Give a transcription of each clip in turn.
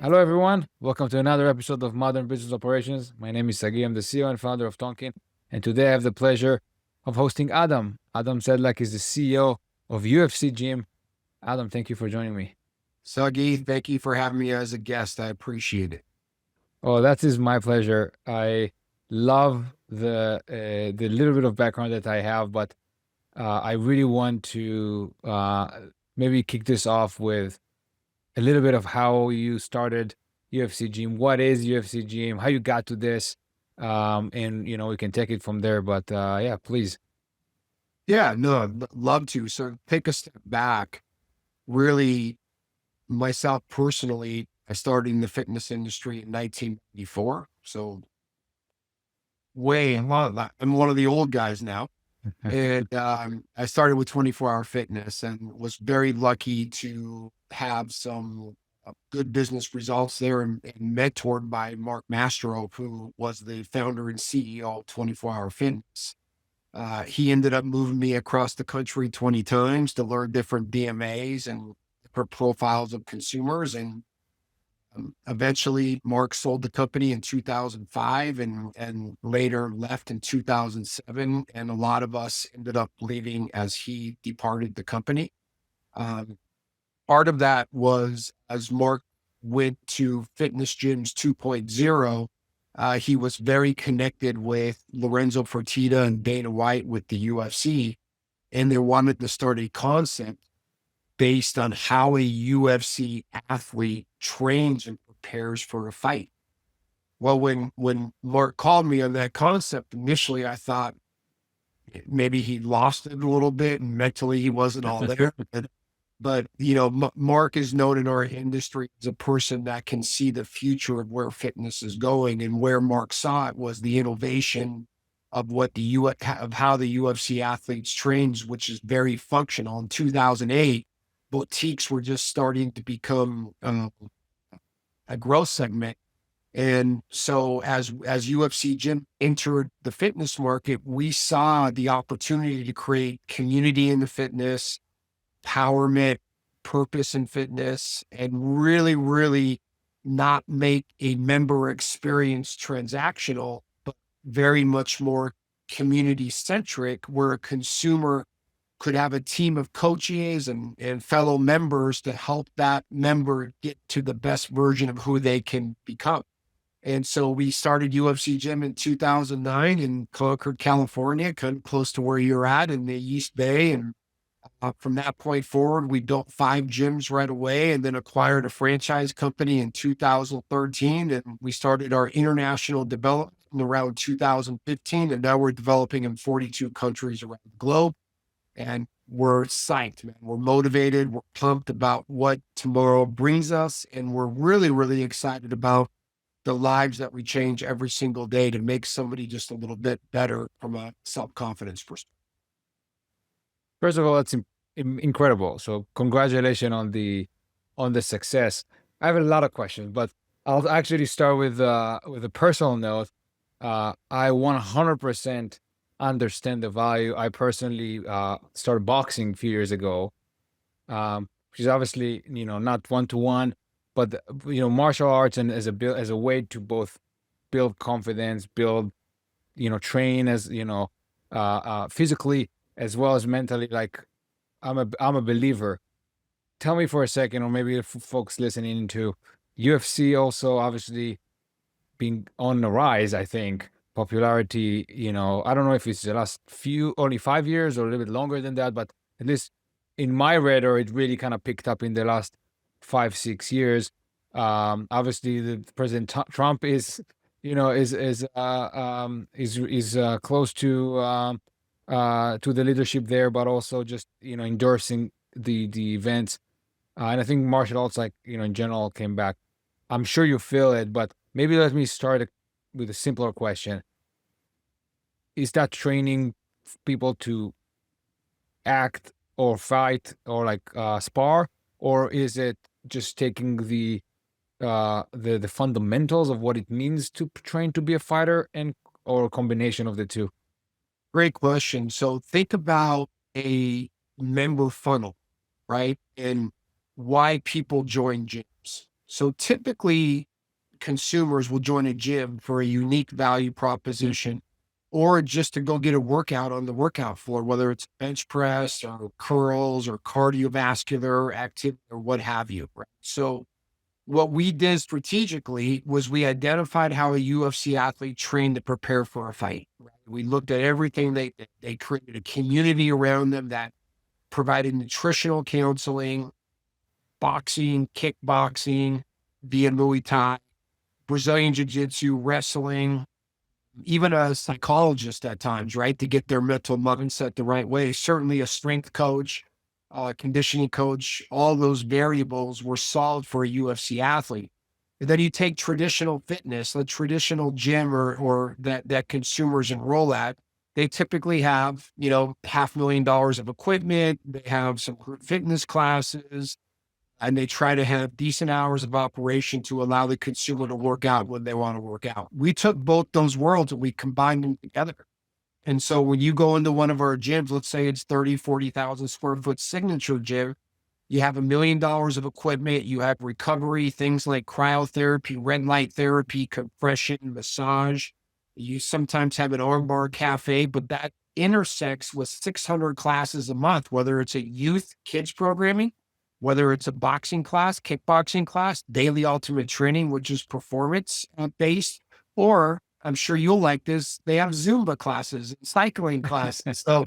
Hello, everyone. Welcome to another episode of Modern Business Operations. My name is Sagi. I'm the CEO and founder of Tonkin. And today I have the pleasure of hosting Adam. Adam Sedlack is the CEO of UFC GYM. Adam, thank you for joining me. Sagi, thank you for having me as a guest. I appreciate it. Oh, that is my pleasure. I love the little bit of background that I have, but I really want to maybe kick this off with a little bit of how you started UFC GYM. What is UFC GYM? How you got to this? And we can take it from there. But yeah, please. Yeah, no, love to. So take a step back. Really, myself personally, I started in the fitness industry in 1994. So way a lot of that. I'm one of the old guys now. And I started with 24-hour fitness and was very lucky to have some good business results there and mentored by Mark Mastro, who was the founder and CEO of 24-hour fitness. He ended up moving me across the country 20 times to learn different DMAs and different profiles of consumers. And eventually, Mark sold the company in 2005 and later left in 2007. And a lot of us ended up leaving as he departed the company. Um, Part of that was as Mark went to Fitness Gyms 2.0, he was very connected with Lorenzo Fertitta and Dana White with the UFC, and they wanted to start a concept based on how a UFC athlete trains and prepares for a fight. Well, when Mark called me on that concept, initially I thought maybe he lost it a little bit and mentally he wasn't all there. But Mark is known in our industry as a person that can see the future of where fitness is going, and where Mark saw it was the innovation of what of how the UFC athletes trains, which is very functional. In 2008, boutiques were just starting to become a growth segment. And so as UFC GYM entered the fitness market, we saw the opportunity to create community in the fitness, empowerment, purpose in fitness, and really, really not make a member experience transactional, but very much more community centric, where a consumer could have a team of coaches and fellow members to help that member get to the best version of who they can become. And so we started UFC GYM in 2009 in Concord, California, kind of close to where you're at in the East Bay. And from that point forward, we built 5 gyms right away and then acquired a franchise company in 2013. And we started our international development around 2015. And now we're developing in 42 countries around the globe. And we're psyched, man. We're motivated. We're pumped about what tomorrow brings us. And we're really, really excited about the lives that we change every single day to make somebody just a little bit better from a self-confidence perspective. First of all, that's incredible. So congratulations on the success. I have a lot of questions, but I'll actually start with a personal note. I 100% understand the value. I personally started boxing a few years ago, which is obviously not one to one, but martial arts and as a way to both build confidence, build train as physically as well as mentally. Like I'm a believer. Tell me for a second, or maybe folks listening to UFC also obviously being on the rise. I think popularity. I don't know if it's the last only 5 years or a little bit longer than that, but at least in my radar, it really kind of picked up in the last 5-6 years. Obviously, the President Trump is close to the leadership there, but also just endorsing the events. And I think martial arts, like in general, came back. I'm sure you feel it, but maybe let me start with a simpler question. Is that training people to act or fight or like spar, or is it just taking the fundamentals of what it means to train to be a fighter, and or a combination of the two? Great question. So think about a member funnel, right? And why people join gyms. So typically consumers will join a gym for a unique value proposition or just to go get a workout on the workout floor, whether it's bench press or curls or cardiovascular activity or what have you. Right? So what we did strategically was we identified how a UFC athlete trained to prepare for a fight. Right? We looked at everything they created a community around them that provided nutritional counseling, boxing, kickboxing, via Muay Thai, Brazilian Jiu Jitsu, wrestling, even a psychologist at times, right, to get their mental mindset the right way. Certainly a strength coach, conditioning coach, all those variables were solved for a UFC athlete. And then you take traditional fitness, the traditional gym or that consumers enroll at. They typically have, $500,000 of equipment. They have some group fitness classes, and they try to have decent hours of operation to allow the consumer to work out when they want to work out. We took both those worlds and we combined them together. And so when you go into one of our gyms, let's say it's 30, 40,000 square foot signature gym, you have $1 million of equipment, you have recovery, things like cryotherapy, red light therapy, compression, massage. You sometimes have an armbar cafe, but that intersects with 600 classes a month, whether it's a youth kids programming, whether it's a boxing class, kickboxing class, daily ultimate training, which is performance based, or I'm sure you'll like this. They have Zumba classes and cycling classes. So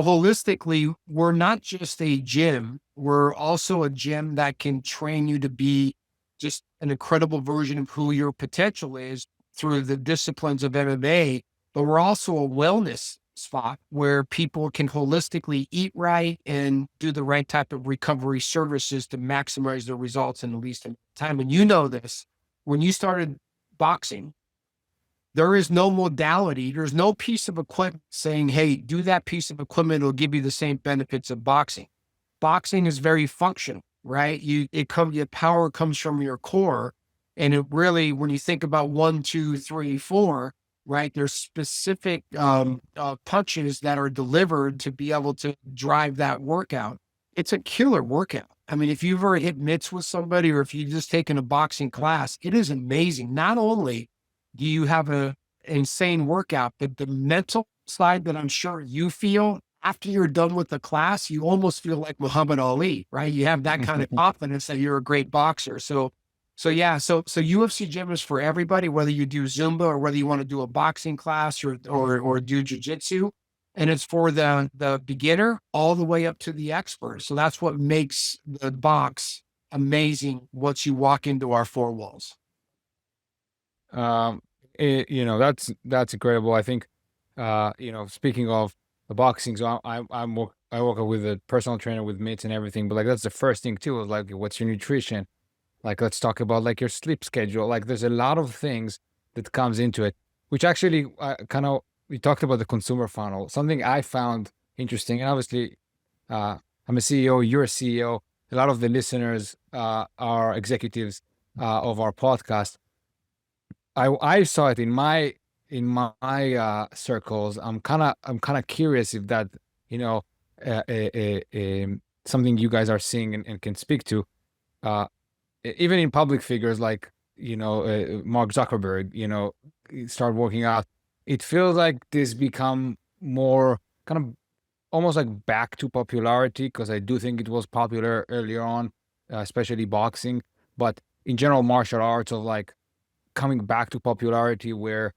holistically, we're not just a gym. We're also a gym that can train you to be just an incredible version of who your potential is through the disciplines of MMA. But we're also a wellness spot where people can holistically eat right and do the right type of recovery services to maximize their results in the least amount of time. And you know this, when you started boxing, there is no modality, there's no piece of equipment saying, hey, do that piece of equipment, it'll give you the same benefits of boxing. Boxing is very functional, right? Your power comes from your core. And it really, when you think about 1, 2, 3, 4, right, there's specific punches that are delivered to be able to drive that workout. It's a killer workout. I mean, if you've ever hit mitts with somebody or if you've just taken a boxing class, it is amazing. Not only do you have an insane workout, but the mental side that I'm sure you feel after you're done with the class, you almost feel like Muhammad Ali, right? You have that kind of confidence that you're a great boxer. So UFC gym is for everybody, whether you do Zumba or whether you want to do a boxing class or do jujitsu. And it's for the beginner all the way up to the expert. So that's what makes the box amazing once you walk into our four walls. Um, that's incredible. I think, speaking of the boxing, so I work with a personal trainer with mitts and everything, but like that's the first thing too. Is like, what's your nutrition? Like, let's talk about like your sleep schedule. Like, there's a lot of things that comes into it, which actually kind of we talked about the consumer funnel. Something I found interesting, and obviously, I'm a CEO. You're a CEO. A lot of the listeners are executives of our podcast. I saw it in my circles. I'm kind of curious if that you know something you guys are seeing and can speak to. Even in public figures like Mark Zuckerberg, start working out. It feels like this become more kind of almost like back to popularity, because I do think it was popular earlier on, especially boxing, but in general martial arts of like coming back to popularity where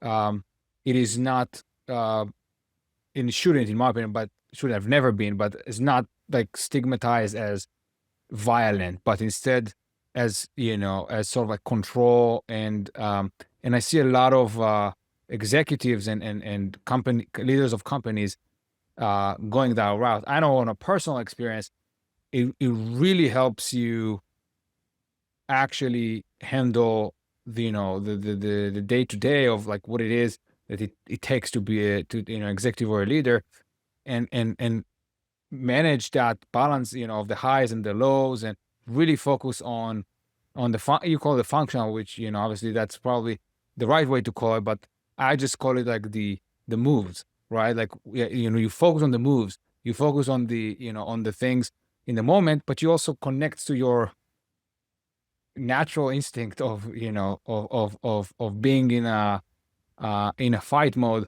it is not it shouldn't, in my opinion, but should have never been, but it's not like stigmatized as violent, but instead as as sort of like control. And I see a lot of executives and company leaders of companies going that route. I know on a personal experience, it really helps you actually handle the day to day of like what it is that it takes to be a executive or a leader, and manage that balance, of the highs and the lows, and really focus on you call it functional, which obviously that's probably the right way to call it, but I just call it like the moves, right? Like, yeah, you focus on the moves, you focus on the on the things in the moment, but you also connect to natural instinct of, of being in a fight mode.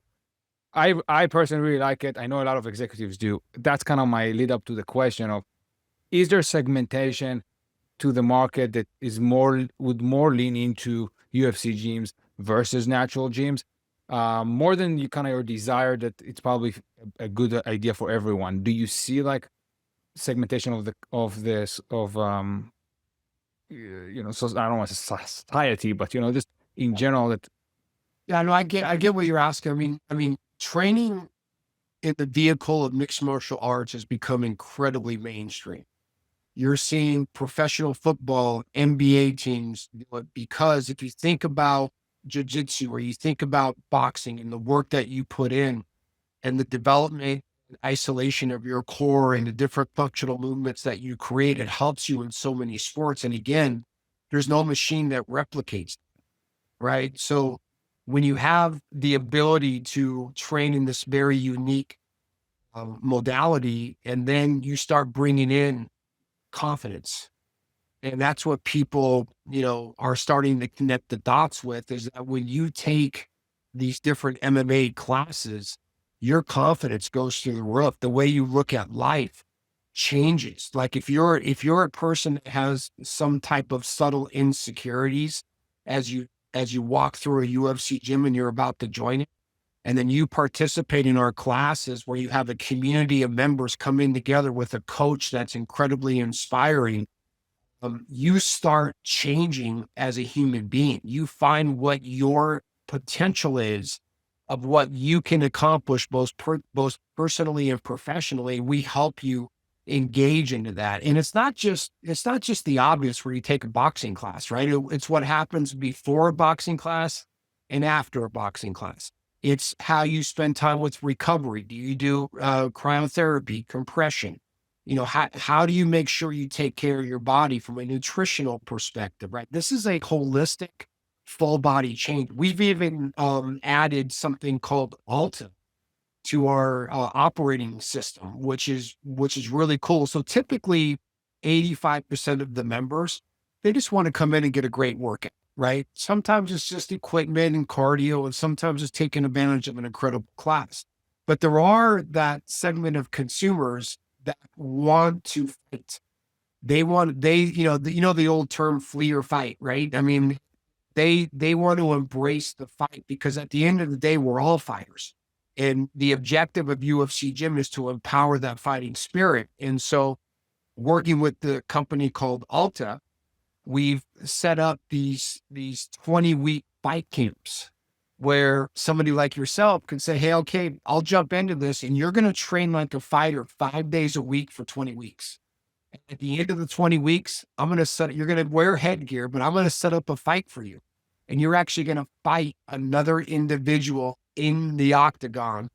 I personally really like it. I know a lot of executives do. That's kind of my lead up to the question of, is there segmentation to the market that is would more lean into UFC gyms versus natural gyms, more than you kind of your desire that it's probably a good idea for everyone. Do you see like segmentation of this of so I don't want to say society, but just in general that. Yeah, no, I get what you're asking. I mean, training in the vehicle of mixed martial arts has become incredibly mainstream. You're seeing professional football, NBA teams do it because if you think about jiu-jitsu or you think about boxing and the work that you put in and the development and isolation of your core and the different functional movements that you create, it helps you in so many sports. And again, there's no machine that replicates, right? So when you have the ability to train in this very unique modality, and then you start bringing in confidence. And that's what people, are starting to connect the dots with is that when you take these different MMA classes, your confidence goes through the roof. The way you look at life changes. Like if you're a person that has some type of subtle insecurities as you walk through a UFC gym and you're about to join it, and then you participate in our classes where you have a community of members coming together with a coach that's incredibly inspiring, you start changing as a human being. You find what your potential is of what you can accomplish both personally and professionally. We help you engage into that. And it's not just the obvious where you take a boxing class, right? It's what happens before a boxing class and after a boxing class. It's how you spend time with recovery. Do you do cryotherapy, compression? How do you make sure you take care of your body from a nutritional perspective, right? This is a holistic full body change. We've even added something called Alta to our operating system, which is really cool. So typically 85% of the members, they just want to come in and get a great workout, right? Sometimes it's just equipment and cardio, and sometimes it's taking advantage of an incredible class. But there are that segment of consumers that want to fight. The old term flee or fight, right? I mean, they want to embrace the fight because at the end of the day, we're all fighters. And the objective of UFC Gym is to empower that fighting spirit. And so working with the company called Alta, we've set up these 20-week fight camps where somebody like yourself can say, hey, okay, I'll jump into this and you're going to train like a fighter 5 days a week for 20 weeks. At the end of the 20 weeks, you're going to wear headgear, but I'm going to set up a fight for you. And you're actually going to fight another individual in the octagon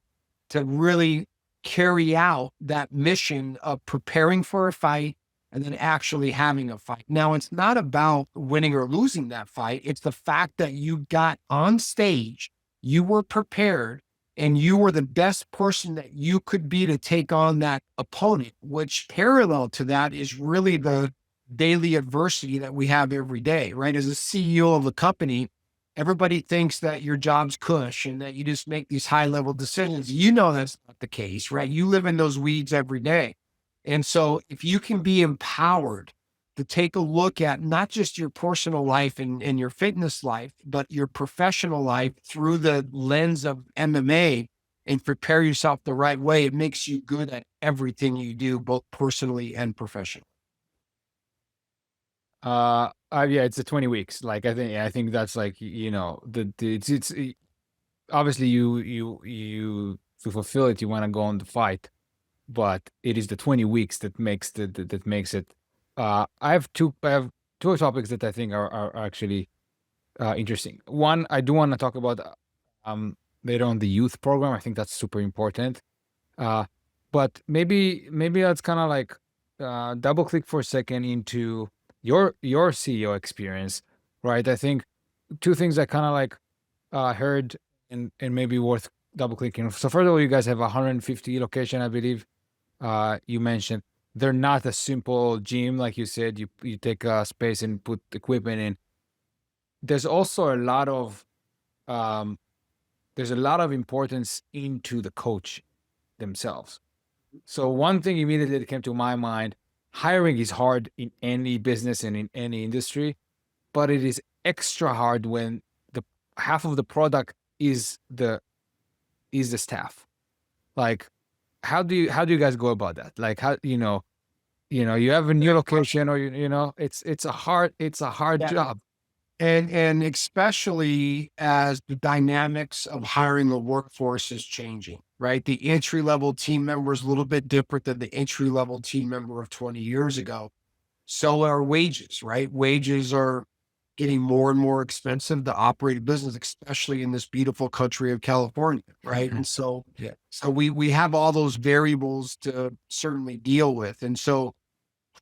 to really carry out that mission of preparing for a fight and then actually having a fight. Now, it's not about winning or losing that fight. It's the fact that you got on stage, you were prepared, and you were the best person that you could be to take on that opponent, which parallel to that is really the daily adversity that we have every day, right? As a CEO of a company, everybody thinks that your job's cush and that you just make these high level decisions. That's not the case, right? You live in those weeds every day. And so if you can be empowered to take a look at not just your personal life and your fitness life, but your professional life through the lens of MMA and prepare yourself the right way, it makes you good at everything you do, both personally and professionally. Yeah, it's the 20 weeks. Like I think that's like, it's obviously you to fulfill it, you want to go on the fight, but it is the 20 weeks that makes that makes it. I have two topics that I think are actually interesting. One, I do want to talk about later on the youth program. I think that's super important. Uh, but maybe let's kind of like double click for a second into your CEO experience, right? I think two things I kind of like heard and maybe worth double clicking. So first of all, you guys have 150 location, I believe you mentioned. they're not a simple gym like you said. You take a space and put equipment in. There's also a lot of um, there's a lot of importance into the coach themselves. So one thing immediately that came to my mind: hiring is hard in any business and in any industry, but it is extra hard when the half of the product is the staff. Like, how do you guys go about that? Like, how you have a new location, or it's a hard Yeah. job. And especially as the dynamics of hiring a workforce is changing, right? The entry level team member is a little bit different than the entry level team member of 20 years ago. So are wages, right? Wages are getting more and more expensive to operate a business, especially in this beautiful country of California, right? And so, Yeah. so we have all those variables to certainly deal with. And so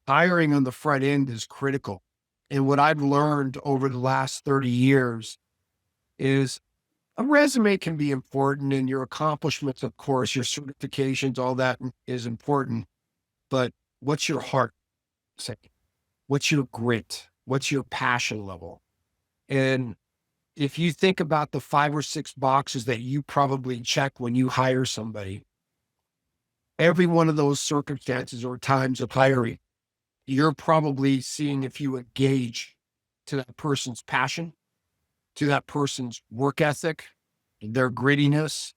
hiring on the front end is critical. And what I've learned over the last 30 years is a resume can be important and your accomplishments, of course, your certifications, all that is important. But what's your heart saying? What's your grit? What's your passion level? And if you think about the 5 or 6 boxes that you probably check when you hire somebody, every one of those circumstances or times of hiring, you're probably seeing if you engage to that person's passion, to that person's work ethic, their grittiness,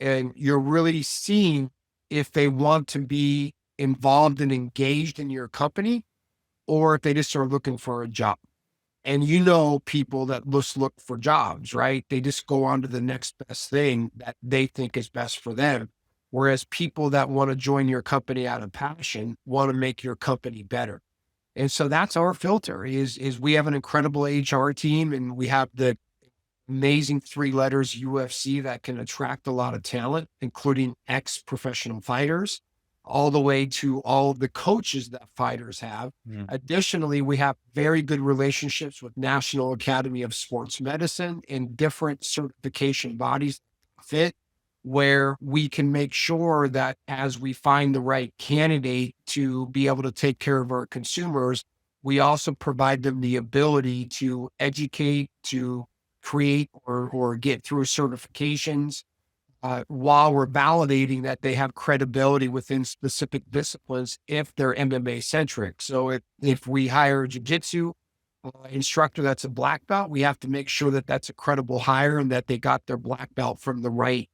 and you're really seeing if they want to be involved and engaged in your company or if they just are looking for a job. And you know, people that just look for jobs, right? They just go on to the next best thing that they think is best for them. Whereas people that want to join your company out of passion want to make your company better. And so that's our filter is we have an incredible HR team and we have the amazing 3 letters UFC that can attract a lot of talent, including ex-professional fighters, all the way to all of the coaches that fighters have. Mm. Additionally, we have very good relationships with National Academy of Sports Medicine and different certification bodies fit where we can make sure that as we find the right candidate to be able to take care of our consumers, we also provide them the ability to educate, to create or get through certifications while we're validating that they have credibility within specific disciplines if they're MMA centric. So if we hire a jiu-jitsu instructor that's a black belt, we have to make sure that that's a credible hire and that they got their black belt from the right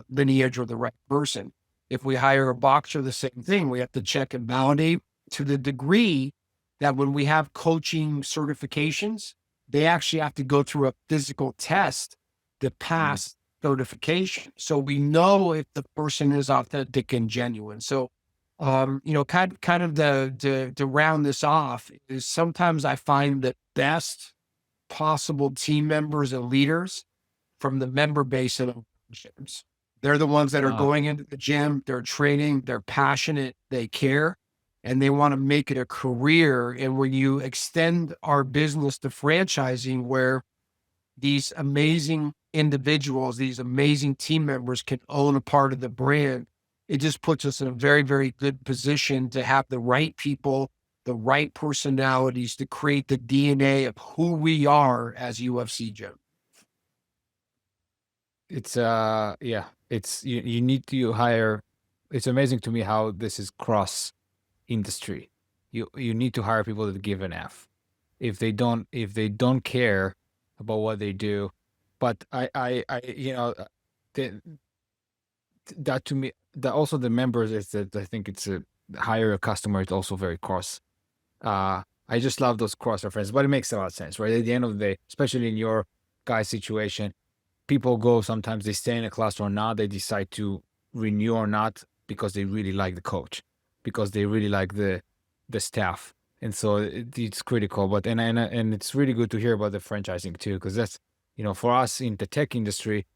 lineage or the right person. If we hire a boxer, the same thing. We have to check and validate to the degree that when we have coaching certifications, they actually have to go through a physical test to pass certification. So we know if the person is authentic and genuine. So, kind of to round this off is sometimes I find that best possible team members and leaders from the member base of the gyms. They're the ones that are Ah, going into the gym, they're training, they're passionate, they care, and they want to make it a career. And when you extend our business to franchising, where these amazing individuals, these amazing team members can own a part of the brand, it just puts us in a very, very good position to have the right people, the right personalities to create the DNA of who we are as UFC Gym. yeah, you need to hire. It's amazing to me how this is cross industry. You need to hire people that give an F. If they don't care about what they do, but the, that to me, that also the members is that I think it's a hire a customer. It's also very cross. I just love those cross references, but it makes a lot of sense, right? At the end of the day, especially in your guy's situation, people go sometimes they stay in a class or not, they decide to renew or not because they really like the coach, because they really like the staff, and so it's critical. But and it's really good to hear about the franchising too, because that's for us in the tech industry,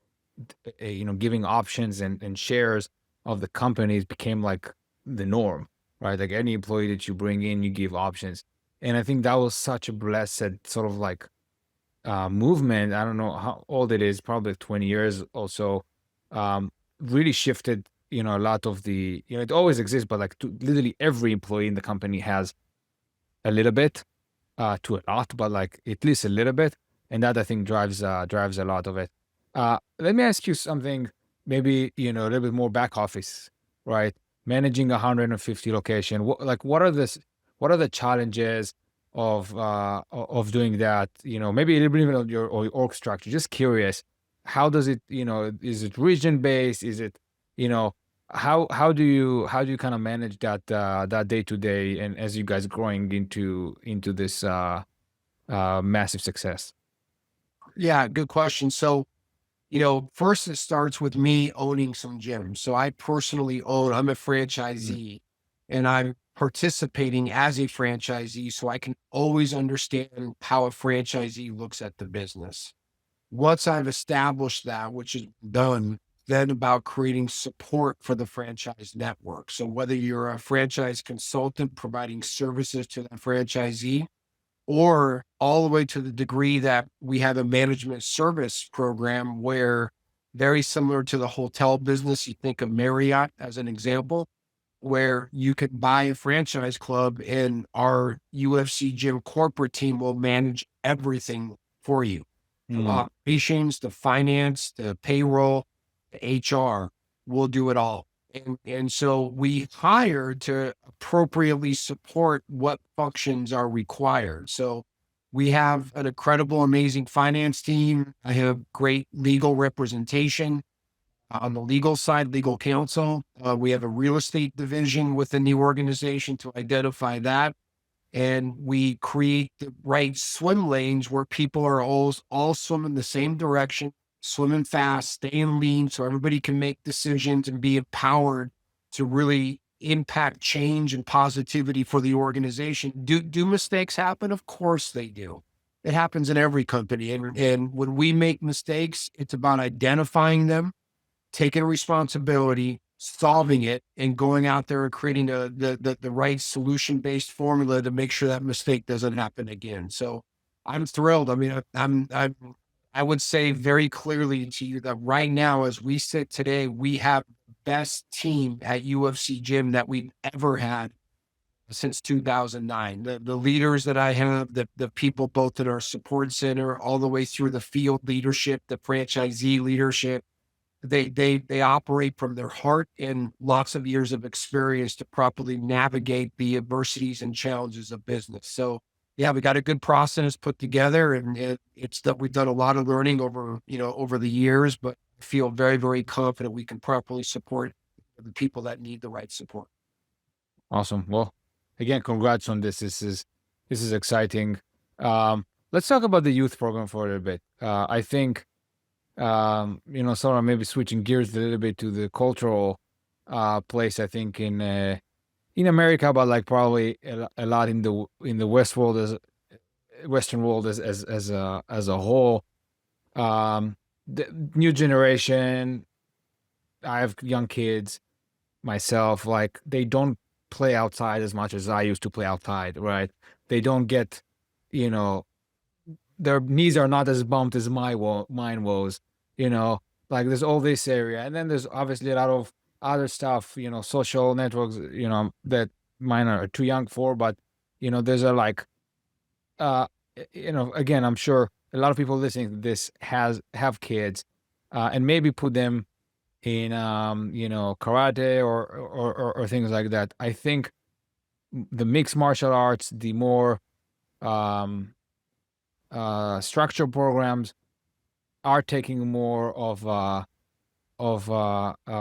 giving options and shares of the companies became like the norm, right? Like any employee that you bring in, you give options, and I think that was such a blessed sort of like movement. I don't know how old it is, probably 20 years or so. Really shifted a lot of the, it always exists, but like literally every employee in the company has a little bit, to a lot, but like at least a little bit. And that I think drives a lot of it. Let me ask you something, maybe, a little bit more back office, right? Managing 150 location. What are the challenges of doing that? Maybe a little bit even on your org structure. Just curious, how does it, is it region based? Is it, you know, how do you kind of manage that day to day, and as you guys growing into this massive success? Yeah, good question. So, first it starts with me owning some gyms. So I personally I'm a Mm, franchisee and I'm participating as a franchisee. So I can always understand how a franchisee looks at the business. Once I've established that, which is done, then about creating support for the franchise network. So whether you're a franchise consultant providing services to the franchisee, or all the way to the degree that we have a management service program where, very similar to the hotel business, you think of Marriott as an example, where you could buy a franchise club and our UFC gym corporate team will manage everything for you. From mm, operations, the finance, the payroll, the HR, we'll do it all. And so we hire to appropriately support what functions are required. So we have an incredible, amazing finance team. I have great legal representation on the legal side, legal counsel. We have a real estate division within the organization to identify that. And we create the right swim lanes where people are all swimming the same direction, swimming fast, staying lean, so everybody can make decisions and be empowered to really impact change and positivity for the organization. Do mistakes happen? Of course they do. It happens in every company. And when we make mistakes, it's about identifying them, taking responsibility, solving it, and going out there and creating the right solution-based formula to make sure that mistake doesn't happen again. So I'm thrilled. I mean, I would say very clearly to you that right now, as we sit today, we have the best team at UFC Gym that we've ever had since 2009. The leaders that I have, the people both in our support center, all the way through the field leadership, the franchisee leadership, they operate from their heart and lots of years of experience to properly navigate the adversities and challenges of business. So yeah, we got a good process put together, and it's that we've done a lot of learning over the years, but I feel very, very confident we can properly support the people that need the right support. awesome. Well, again, congrats on this. This is exciting. Let's talk about the youth program for a little bit. I think, sort of maybe switching gears a little bit to the cultural place. I think in America, but like probably a lot in the Western world as a whole. The new generation. I have young kids myself. Like they don't play outside as much as I used to play outside. Right? They don't get, you know, their knees are not as bumped as mine was. You know, like there's all this area, and then there's obviously a lot of other stuff. Social networks. That mine are too young for, but there's a like again, I'm sure a lot of people listening to this have kids, and maybe put them in, karate or things like that. I think the mixed martial arts, the more um, structured programs are taking more of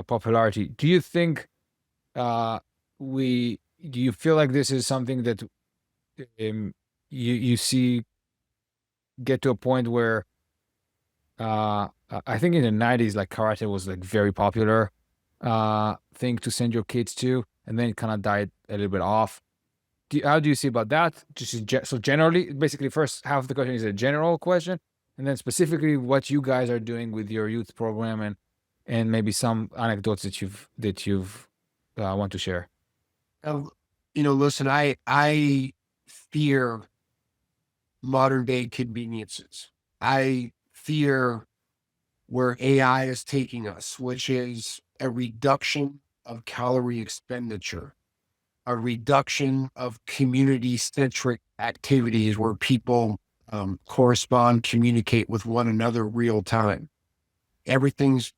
popularity. Do you think uh, we? Do you feel like this is something that you see get to a point where I think in the 90s, like karate was like very popular thing to send your kids to, and then it kind of died a little bit off. How do you see about that? So generally, basically, first half of the question is a general question, and then specifically what you guys are doing with your youth program, and maybe some anecdotes that you've want to share. Uh, Listen, I fear modern day conveniences. I fear where AI is taking us, which is a reduction of calorie expenditure, a reduction of community-centric activities where people correspond, communicate with one another real time. Everything's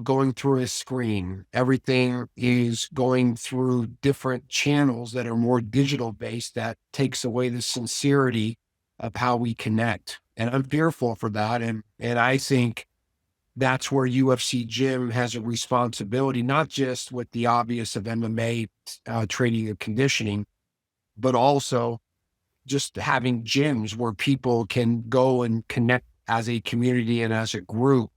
going through a screen. Everything is going through different channels that are more digital based that takes away the sincerity of how we connect. And I'm fearful for that. And I think that's where UFC Gym has a responsibility, not just with the obvious of MMA training and conditioning, but also just having gyms where people can go and connect as a community and as a group.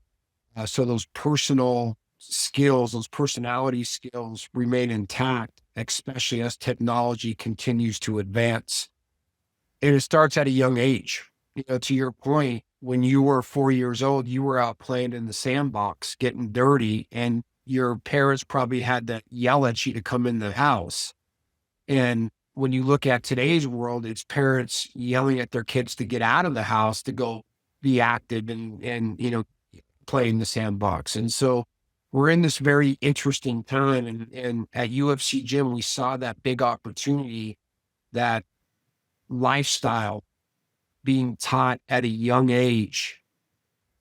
So those personal skills, those personality skills remain intact, especially as technology continues to advance. And it starts at a young age. To your point, when you were 4 years old, you were out playing in the sandbox, getting dirty, and your parents probably had to yell at you to come in the house. And when you look at today's world, it's parents yelling at their kids to get out of the house to go be active and play in the sandbox. And so we're in this very interesting time. And at UFC Gym, we saw that big opportunity, that lifestyle being taught at a young age,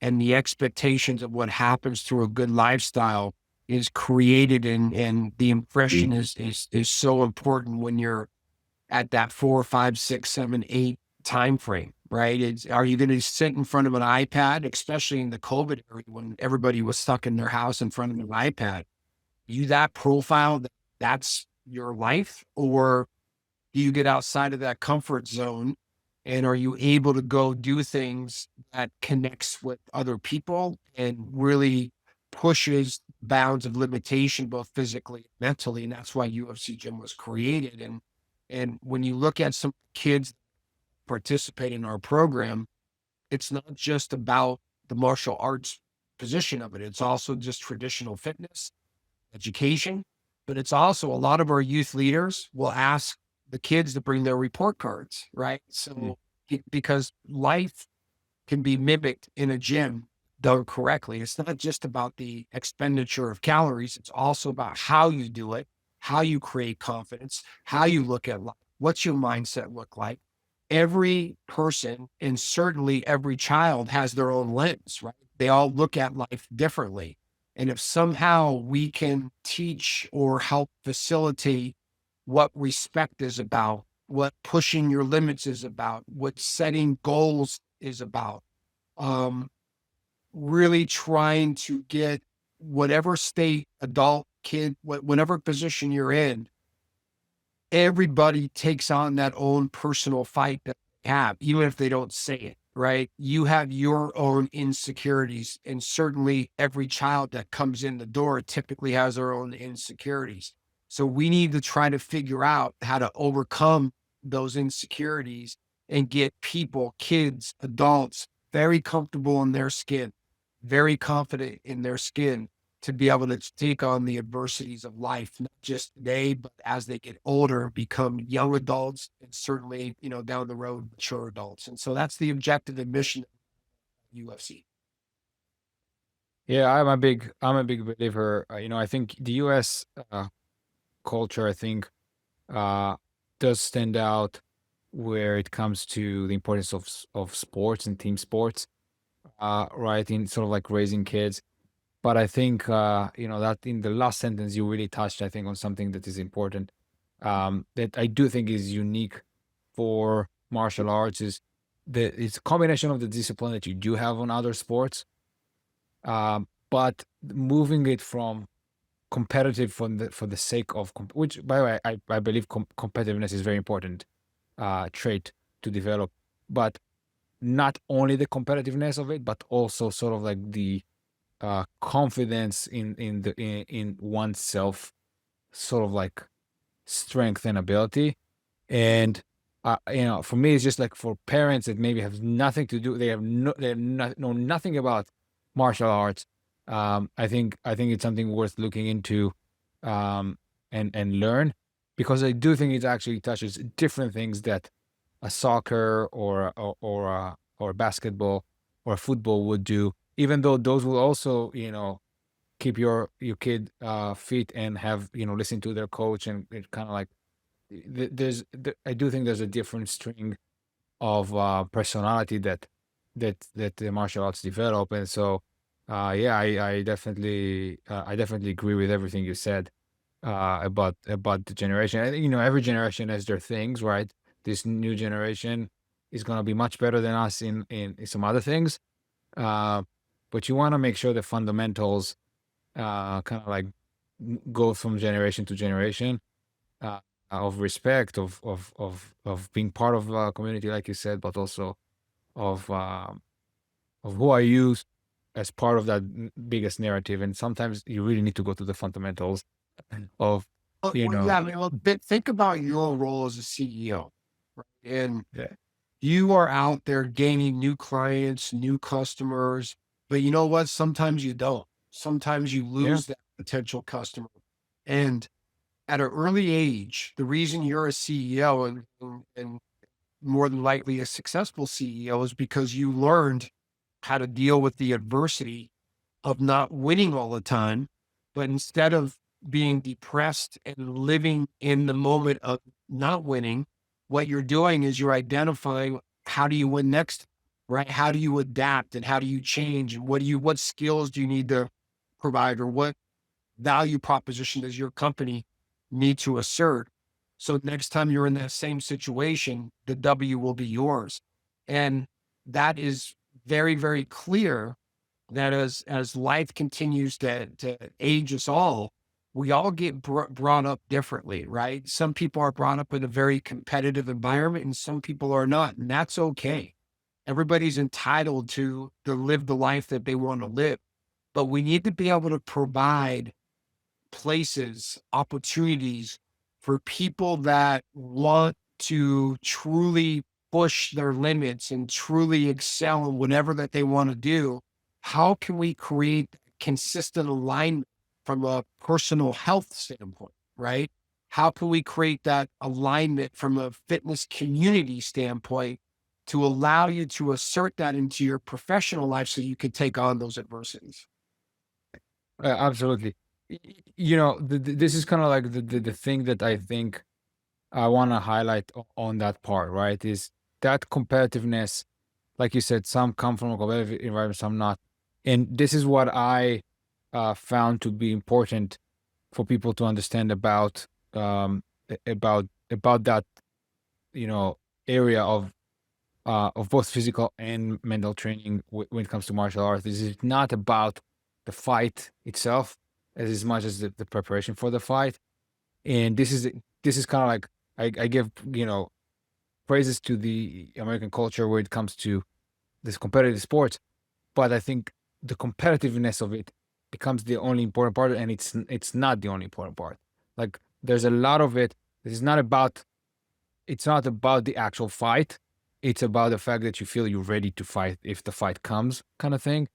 and the expectations of what happens through a good lifestyle is created. And the impression is so important when you're at that 4, 5, 6, 7, 8 time frame, right? Are you going to sit in front of an iPad, especially in the COVID era when everybody was stuck in their house in front of an iPad? You that profile, that's your life? Or do you get outside of that comfort zone, and are you able to go do things that connects with other people and really pushes bounds of limitation, both physically and mentally? And that's why UFC Gym was created. And when you look at some kids participate in our program, it's not just about the martial arts position of it. It's also just traditional fitness, education, but it's also a lot of our youth leaders will ask the kids to bring their report cards, right? Mm. So because life can be mimicked in a gym done correctly. It's not just about the expenditure of calories. It's also about how you do it, how you create confidence, how you look at life. What's your mindset look like? Every person, and certainly every child, has their own lens, right? They all look at life differently. And if somehow we can teach or help facilitate what respect is about, what pushing your limits is about, what setting goals is about, um, really trying to get whatever state, adult, kid, whatever position you're in, everybody takes on that own personal fight that they have, even if they don't say it, right? You have your own insecurities. And certainly every child that comes in the door typically has their own insecurities. So we need to try to figure out how to overcome those insecurities and get people, kids, adults, very comfortable in their skin, very confident in their skin, to be able to take on the adversities of life, not just today, but as they get older, become young adults, and certainly, down the road, mature adults. And so that's the objective and mission of UFC. Yeah, I'm a big believer. I think the US culture, I think, uh, does stand out where it comes to the importance of of sports and team sports, right? In sort of like raising kids. But I think, that in the last sentence you really touched, I think, on something that is important, that I do think is unique for martial arts is it's a combination of the discipline that you do have on other sports, but moving it from competitive for the sake of which, by the way, I believe competitiveness is very important trait to develop, but not only the competitiveness of it, but also sort of like the confidence in oneself, sort of like strength and ability. And for me, it's just like for parents that maybe have nothing to do, they have know nothing about martial arts. I think it's something worth looking into, um, and learn, because I do think it actually touches different things that a soccer or basketball or football would do, even though those will also, keep your kid fit and have, listen to their coach, and it kind of like I do think there's a different string of personality that the martial arts develop. And so yeah, I definitely agree with everything you said about the generation. And, every generation has their things, right? This new generation is going to be much better than us in some other things, uh but you want to make sure the fundamentals kind of like go from generation to generation, uh, of respect, of being part of a community, like you said, but also of who are you as part of that biggest narrative. And sometimes you really need to go to the fundamentals of, you Well, know, yeah, I mean, well, think about your role as a CEO, right? And yeah, you are out there gaining new clients, new customers, but you know what? Sometimes you don't. Sometimes you yeah, lose that potential customer. And at an early age, the reason you're a CEO and more than likely a successful CEO is because you learned how to deal with the adversity of not winning all the time, but instead of being depressed and living in the moment of not winning, what you're doing is you're identifying how do you win next, right? How do you adapt and how do you change? And what skills do you need to provide, or what value proposition does your company need to assert? So next time you're in that same situation, the W will be yours. And that is very, very clear that as life continues to age us all, we all get brought up differently, right? Some people are brought up in a very competitive environment and some people are not, and that's okay. Everybody's entitled to live the life that they want to live, but we need to be able to provide places, opportunities for people that want to truly push their limits and truly excel in whatever that they want to do. How can we create consistent alignment from a personal health standpoint, right? How can we create that alignment from a fitness community standpoint to allow you to assert that into your professional life so you can take on those adversities? absolutely. This is kind of like the thing that I think I want to highlight on that part, right? Is that competitiveness, like you said, some come from a competitive environment, some not. And this is what I found to be important for people to understand about about that, you know area of both physical and mental training when it comes to martial arts. This is not about the fight itself as much as the preparation for the fight. And this is kind of like, I give praises to the American culture when it comes to this competitive sports, but I think the competitiveness of it becomes the only important part, and it's not the only important part. Like, there's a lot of it. This is not about. It's not about the actual fight. It's about the fact that you feel you're ready to fight if the fight comes, kind of thing.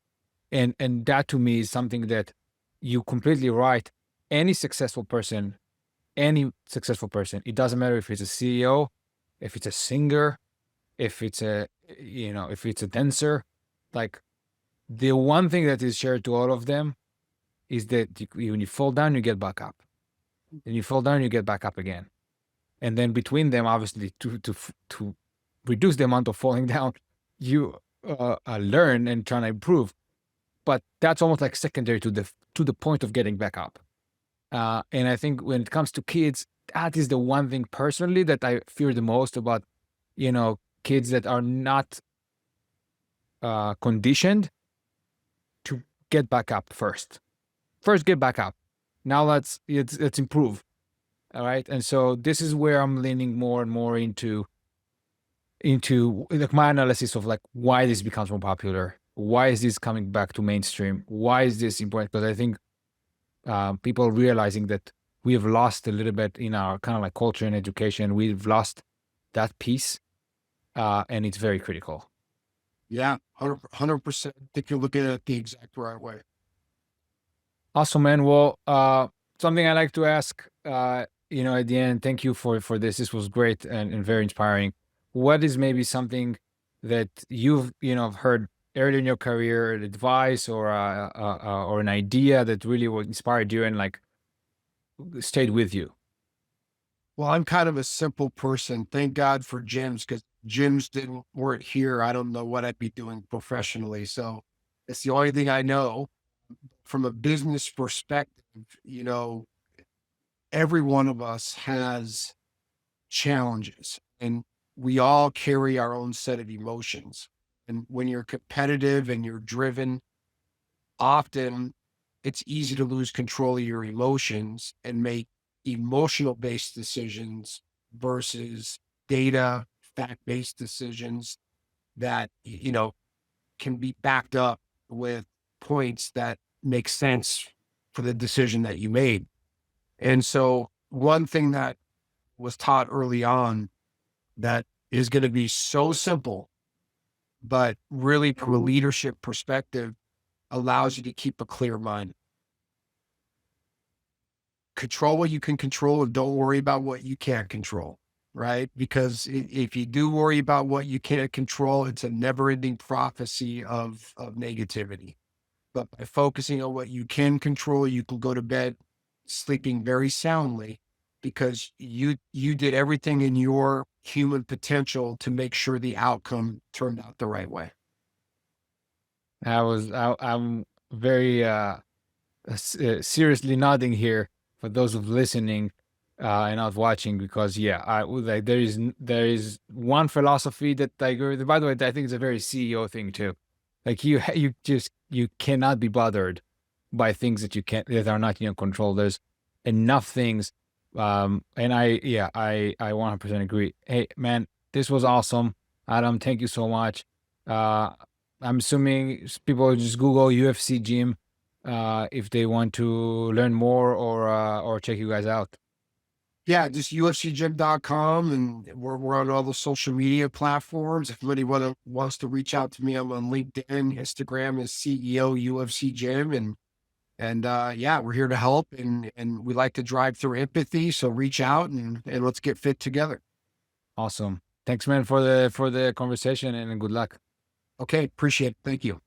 And that to me is something that you completely right. Any successful person, it doesn't matter if it's a CEO, if it's a singer, if it's a dancer, like, the one thing that is shared to all of them is that when you fall down, you get back up. And you fall down, you get back up again. And then between them, obviously, to reduce the amount of falling down, you learn and try to improve. But that's almost like secondary to the point of getting back up. And I think when it comes to kids, that is the one thing personally that I fear the most about, kids that are not conditioned to get back up first. First, get back up. Now let's improve. All right. And so this is where I'm leaning more and more into like my analysis of like why this becomes more popular. Why is this coming back to mainstream? Why is this important? Because I think people realizing that we have lost a little bit in our kind of like culture and education. We've lost that piece, and it's very critical. Yeah, 100%. I think you're looking at it the exact right way. Awesome, man. Well, something I like to ask, at the end. Thank you for this. This was great and very inspiring. What is maybe something that you've heard early in your career, advice or an idea that really would inspired you and like stayed with you? Well, I'm kind of a simple person. Thank God for gyms, because gyms weren't here. I don't know what I'd be doing professionally. So it's the only thing I know. From a business perspective, every one of us has challenges, and we all carry our own set of emotions. And when you're competitive and you're driven, often it's easy to lose control of your emotions and make emotional based decisions versus data, fact based decisions that, can be backed up with points that make sense for the decision that you made. And so, one thing that was taught early on that is going to be so simple, but really from a leadership perspective, allows you to keep a clear mind. Control what you can control and don't worry about what you can't control, right? Because if you do worry about what you can't control, it's a never ending prophecy of negativity. But by focusing on what you can control, you can go to bed sleeping very soundly because you did everything in your human potential to make sure the outcome turned out the right way. I'm very seriously nodding here for those of listening and not watching because yeah, I would like there is one philosophy that I agree with. By the way, I think it's a very CEO thing too. Like you cannot be bothered by things that you can't that are not in your control. There's enough things, and I 100% agree. Hey man, this was awesome, Adam. Thank you so much. Uh, I'm assuming people just Google UFC gym if they want to learn more or check you guys out. Yeah, just ufcgym.com, and we're on all the social media platforms. If anybody wants to reach out to me, I'm on LinkedIn, Instagram is CEO UFC Gym, and yeah, we're here to help, and we like to drive through empathy. So reach out and let's get fit together. Awesome. Thanks, man, for the conversation and good luck. Okay, appreciate it. Thank you.